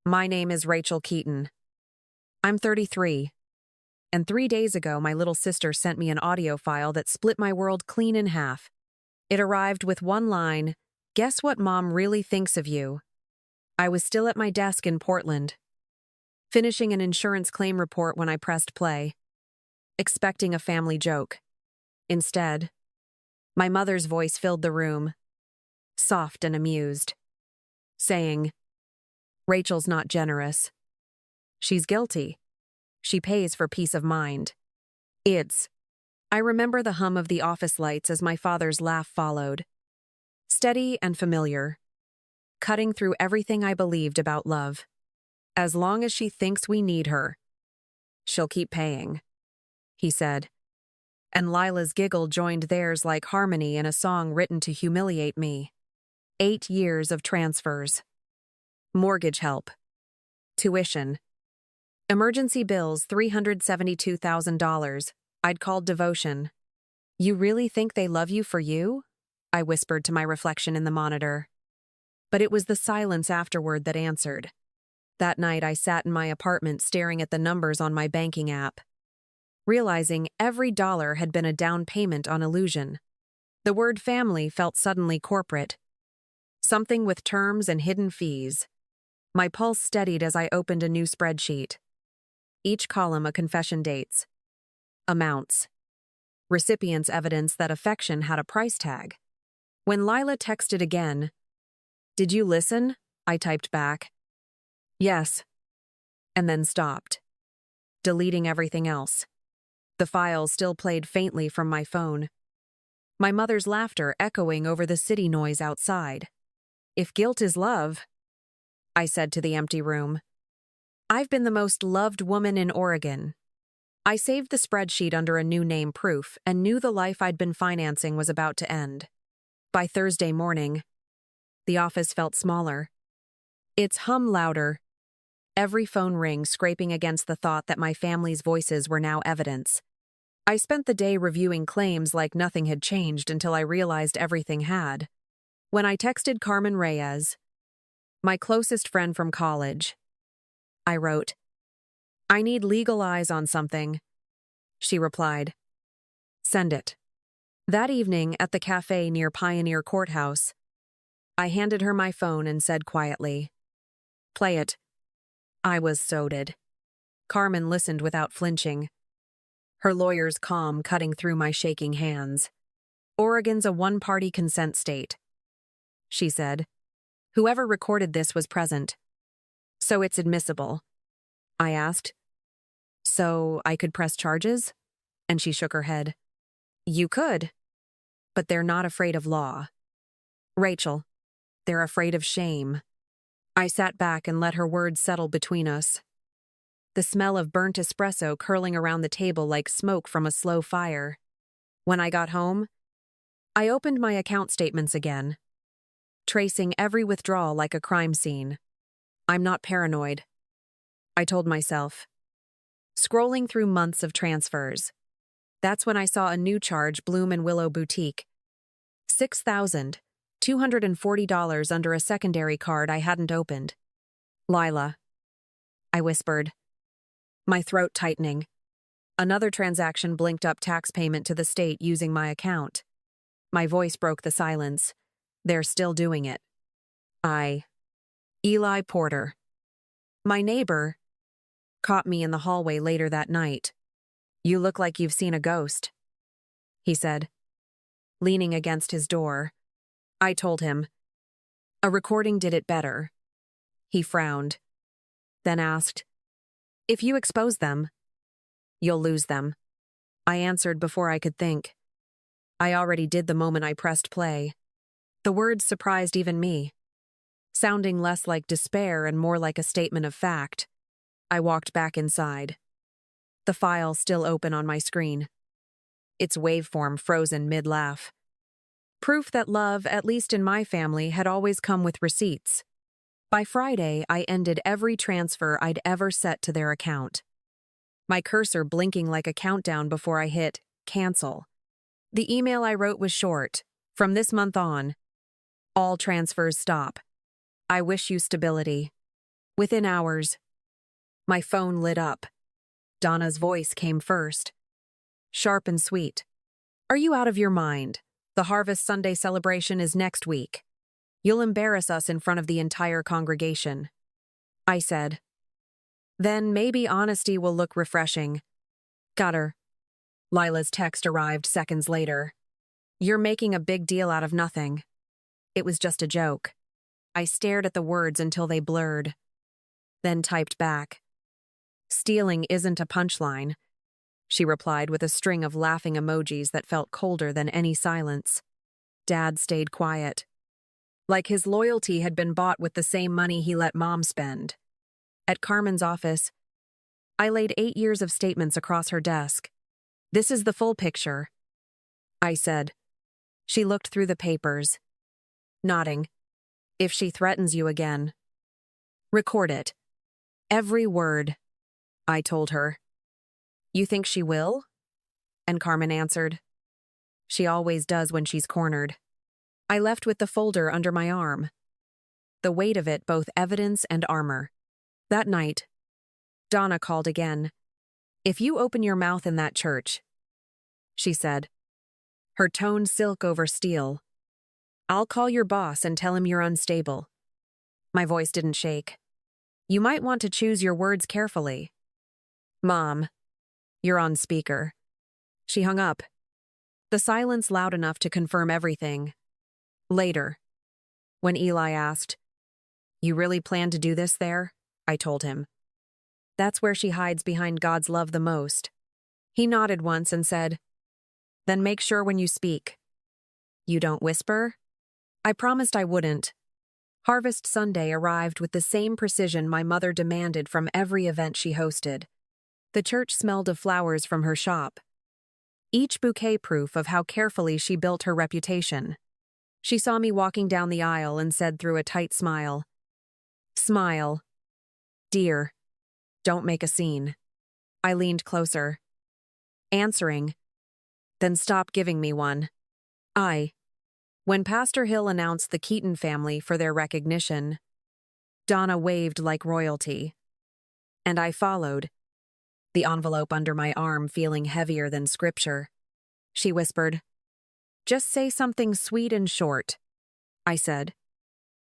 My name is Rachel Keaton. I'm 33, and 3 days ago my little sister sent me an audio file that split my world clean in half. It arrived with one line, "Guess what Mom really thinks of you?" I was still at my desk in Portland, finishing an insurance claim report when I pressed play, expecting a family joke. Instead, my mother's voice filled the room, soft and amused, saying, "Rachel's not generous. She's guilty. She pays for peace of mind." I remember the hum of the office lights as my father's laugh followed. Steady and familiar, cutting through everything I believed about love. As long as she thinks we need her, she'll keep paying, he said. And Lila's giggle joined theirs like harmony in a song written to humiliate me. 8 years of transfers. Mortgage help. Tuition. Emergency bills $372,000. I'd called devotion. "You really think they love you for you?" I whispered to my reflection in the monitor. But it was the silence afterward that answered. That night I sat in my apartment staring at the numbers on my banking app, realizing every dollar had been a down payment on illusion. The word family felt suddenly corporate. Something with terms and hidden fees. My pulse steadied as I opened a new spreadsheet. Each column a confession dates. Amounts. Recipients' evidence that affection had a price tag. When Lila texted again, "Did you listen?" I typed back, "Yes," and then stopped, deleting everything else. The files still played faintly from my phone. My mother's laughter echoing over the city noise outside. "If guilt is love," I said to the empty room, "I've been the most loved woman in Oregon." I saved the spreadsheet under a new name proof and knew the life I'd been financing was about to end. By Thursday morning, the office felt smaller. Its hum louder, every phone ring scraping against the thought that my family's voices were now evidence. I spent the day reviewing claims like nothing had changed until I realized everything had. When I texted Carmen Reyes, my closest friend from college, I wrote, "I need legal eyes on something." She replied, "Send it." That evening at the cafe near Pioneer Courthouse, I handed her my phone and said quietly, "Play it." I was soeded. Carmen listened without flinching, her lawyer's calm cutting through my shaking hands. "Oregon's a one-party consent state," she said. "Whoever recorded this was present. So it's admissible." I asked, "So I could press charges?" And she shook her head. "You could, but they're not afraid of law. Rachel, they're afraid of shame." I sat back and let her words settle between us. The smell of burnt espresso curling around the table like smoke from a slow fire. When I got home, I opened my account statements again, tracing every withdrawal like a crime scene. I'm not paranoid, I told myself. Scrolling through months of transfers. That's when I saw a new charge Bloom and Willow Boutique. $6,240 under a secondary card I hadn't opened. "Lila," I whispered, my throat tightening. Another transaction blinked up tax payment to the state using my account. My voice broke the silence. "They're still doing it." Eli Porter, my neighbor, caught me in the hallway later that night. "You look like you've seen a ghost," he said, leaning against his door. I told him. "A recording did it better." He frowned, then asked, "If you expose them, you'll lose them." I answered before I could think. I already did the moment I pressed play. The words surprised even me, sounding less like despair and more like a statement of fact. I walked back inside, the file still open on my screen, its waveform frozen mid-laugh. Proof that love, at least in my family, had always come with receipts. By Friday, I ended every transfer I'd ever set to their account, my cursor blinking like a countdown before I hit cancel. The email I wrote was short. "From this month on, all transfers stop. I wish you stability." Within hours, my phone lit up. Donna's voice came first, sharp and sweet. Are you out of your mind? The Harvest Sunday celebration is next week. You'll embarrass us in front of the entire congregation. I said. Then maybe honesty will look refreshing. Got her. Lila's text arrived seconds later. You're making a big deal out of nothing. It was just a joke. I stared at the words until they blurred, then typed back. Stealing isn't a punchline, she replied with a string of laughing emojis that felt colder than any silence. Dad stayed quiet, like his loyalty had been bought with the same money he let Mom spend. At Carmen's office, I laid 8 years of statements across her desk. This is the full picture, I said. She looked through the papers, nodding. If she threatens you again, record it. Every word, I told her. You think she will? And Carmen answered. She always does when she's cornered. I left with the folder under my arm, the weight of it both evidence and armor. That night, Donna called again. If you open your mouth in that church, she said, her tone silk over steel, I'll call your boss and tell him you're unstable. My voice didn't shake. You might want to choose your words carefully. Mom, you're on speaker. She hung up, the silence loud enough to confirm everything. Later, when Eli asked, You really plan to do this there? I told him. That's where she hides behind God's love the most. He nodded once and said, Then make sure when you speak, you don't whisper? I promised I wouldn't. Harvest Sunday arrived with the same precision my mother demanded from every event she hosted. The church smelled of flowers from her shop, each bouquet proof of how carefully she built her reputation. She saw me walking down the aisle and said through a tight smile, Smile. Dear, don't make a scene. I leaned closer, answering, Then stop giving me one. When Pastor Hill announced the Keaton family for their recognition, Donna waved like royalty, and I followed, the envelope under my arm feeling heavier than scripture. She whispered, Just say something sweet and short. I said,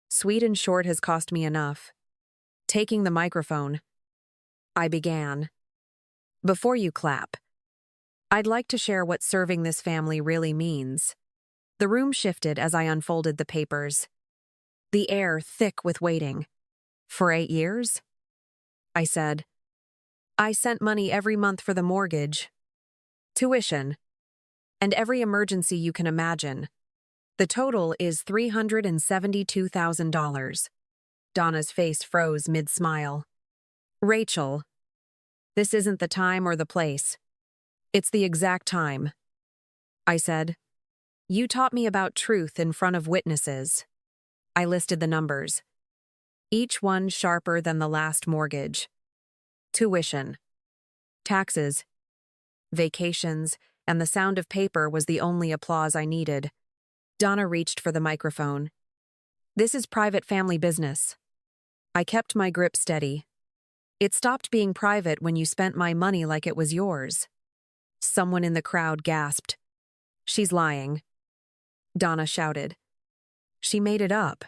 Sweet and short has cost me enough. Taking the microphone, I began. Before you clap, I'd like to share what serving this family really means. The room shifted as I unfolded the papers, the air thick with waiting. For 8 years? I said. I sent money every month for the mortgage, tuition, and every emergency you can imagine. The total is $372,000. Donna's face froze mid-smile. Rachel, this isn't the time or the place. It's the exact time. I said. You taught me about truth in front of witnesses. I listed the numbers, each one sharper than the last mortgage. Tuition, taxes, vacations, and the sound of paper was the only applause I needed. Donna reached for the microphone. This is private family business. I kept my grip steady. It stopped being private when you spent my money like it was yours. Someone in the crowd gasped. She's lying. Donna shouted. She made it up.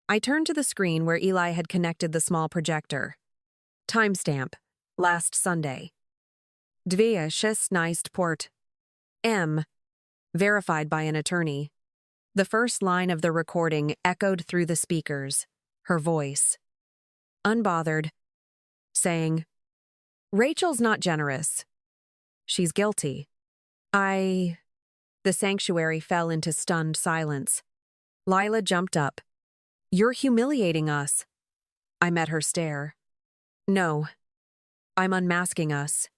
I turned to the screen where Eli had connected the small projector. Timestamp, last Sunday. 26. Port. M. Verified by an attorney. The first line of the recording echoed through the speakers, her voice, unbothered, saying, Rachel's not generous. She's guilty. The sanctuary fell into stunned silence. Lila jumped up. You're humiliating us. I met her stare. No, I'm unmasking us.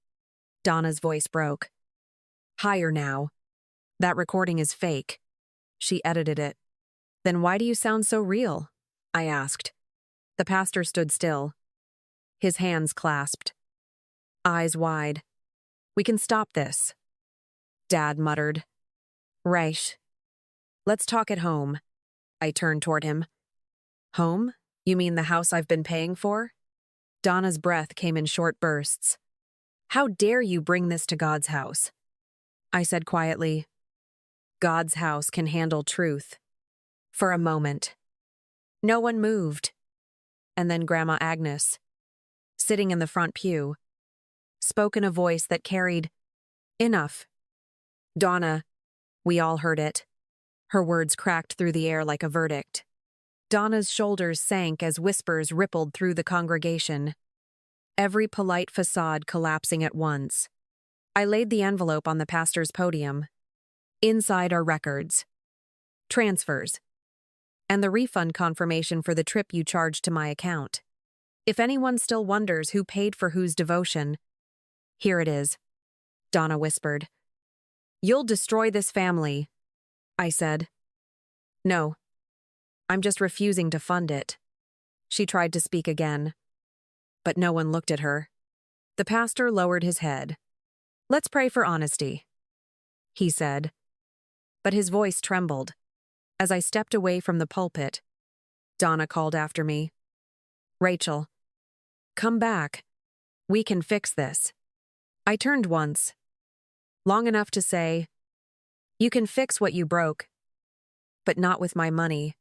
Donna's voice broke. Higher now. That recording is fake. She edited it. Then why do you sound so real? I asked. The pastor stood still, his hands clasped, eyes wide. We can stop this. Dad muttered. Right. Let's talk at home. I turned toward him. Home? You mean the house I've been paying for? Donna's breath came in short bursts. How dare you bring this to God's house? I said quietly. God's house can handle truth. For a moment. No one moved. And then Grandma Agnes, sitting in the front pew, spoke in a voice that carried, Enough. Donna, we all heard it. Her words cracked through the air like a verdict. Donna's shoulders sank as whispers rippled through the congregation, every polite facade collapsing at once. I laid the envelope on the pastor's podium. Inside are records, transfers, and the refund confirmation for the trip you charged to my account. If anyone still wonders who paid for whose devotion, here it is, Donna whispered. You'll destroy this family, I said. No. I'm just refusing to fund it. She tried to speak again, but no one looked at her. The pastor lowered his head. Let's pray for honesty, he said, but his voice trembled. As I stepped away from the pulpit, Donna called after me. Rachel, come back. We can fix this. I turned once, long enough to say, you can fix what you broke, but not with my money.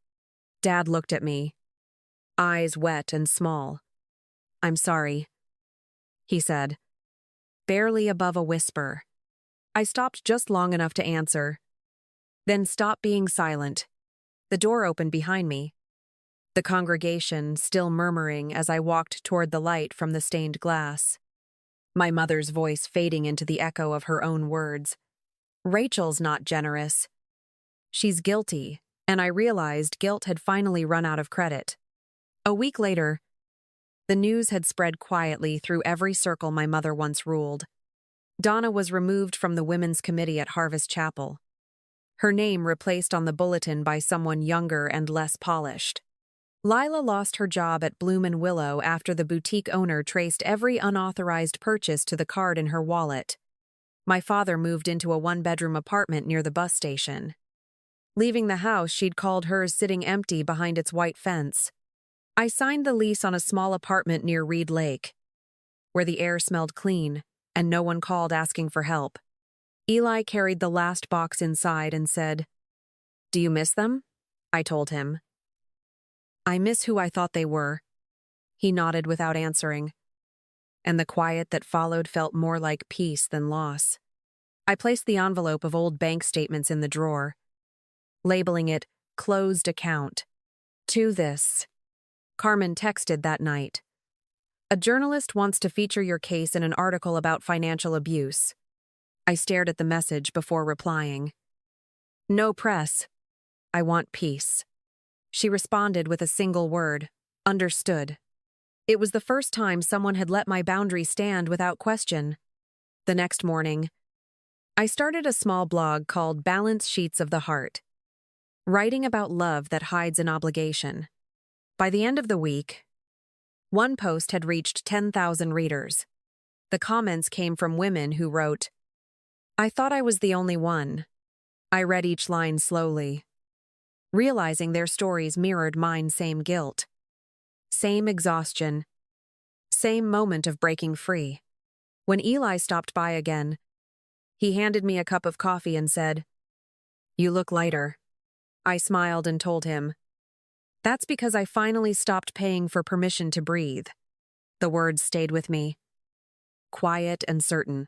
Dad looked at me, eyes wet and small. I'm sorry, he said, barely above a whisper. I stopped just long enough to answer, then stopped being silent. The door opened behind me, the congregation still murmuring as I walked toward the light from the stained glass. My mother's voice fading into the echo of her own words. Rachel's not generous. She's guilty, and I realized guilt had finally run out of credit. A week later, the news had spread quietly through every circle my mother once ruled. Donna was removed from the women's committee at Harvest Chapel, her name replaced on the bulletin by someone younger and less polished. Lila lost her job at Bloom and Willow after the boutique owner traced every unauthorized purchase to the card in her wallet. My father moved into a one-bedroom apartment near the bus station. Leaving the house she'd called hers sitting empty behind its white fence. I signed the lease on a small apartment near Reed Lake, where the air smelled clean and no one called asking for help. Eli carried the last box inside and said, Do you miss them? I told him. I miss who I thought they were. He nodded without answering, and the quiet that followed felt more like peace than loss. I placed the envelope of old bank statements in the drawer, labeling it closed account. To this, Carmen texted that night. A journalist wants to feature your case in an article about financial abuse. I stared at the message before replying. No press. I want peace. She responded with a single word, understood. It was the first time someone had let my boundary stand without question. The next morning, I started a small blog called Balance Sheets of the Heart, writing about love that hides an obligation. By the end of the week, one post had reached 10,000 readers. The comments came from women who wrote, I thought I was the only one. I read each line slowly, realizing their stories mirrored mine. Same guilt, same exhaustion, same moment of breaking free. When Eli stopped by again, he handed me a cup of coffee and said, You look lighter. I smiled and told him, That's because I finally stopped paying for permission to breathe. The words stayed with me, quiet and certain.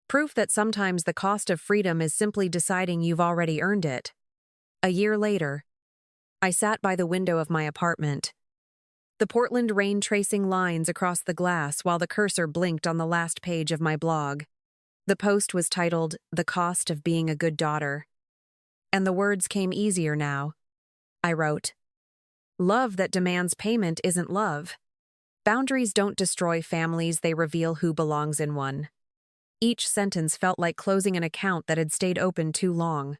Proof that sometimes the cost of freedom is simply deciding you've already earned it. A year later, I sat by the window of my apartment, the Portland rain tracing lines across the glass while the cursor blinked on the last page of my blog. The post was titled, The Cost of Being a Good Daughter. And the words came easier now. I wrote, Love that demands payment isn't love. Boundaries don't destroy families, they reveal who belongs in one. Each sentence felt like closing an account that had stayed open too long.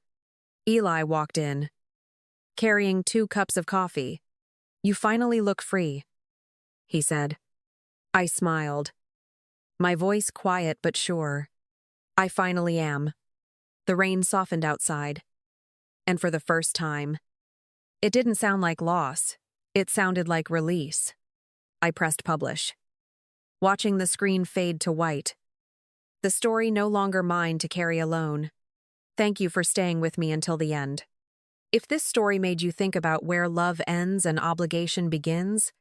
Eli walked in, carrying 2 cups of coffee. You finally look free, he said. I smiled, my voice quiet but sure. I finally am. The rain softened outside, and for the first time, it didn't sound like loss. It sounded like release. I pressed publish, watching the screen fade to white. The story no longer mine to carry alone. Thank you for staying with me until the end. If this story made you think about where love ends and obligation begins,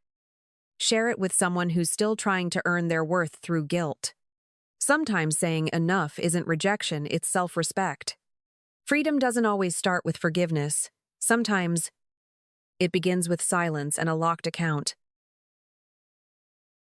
share it with someone who's still trying to earn their worth through guilt. Sometimes saying enough isn't rejection, it's self-respect. Freedom doesn't always start with forgiveness. Sometimes it begins with silence and a locked account.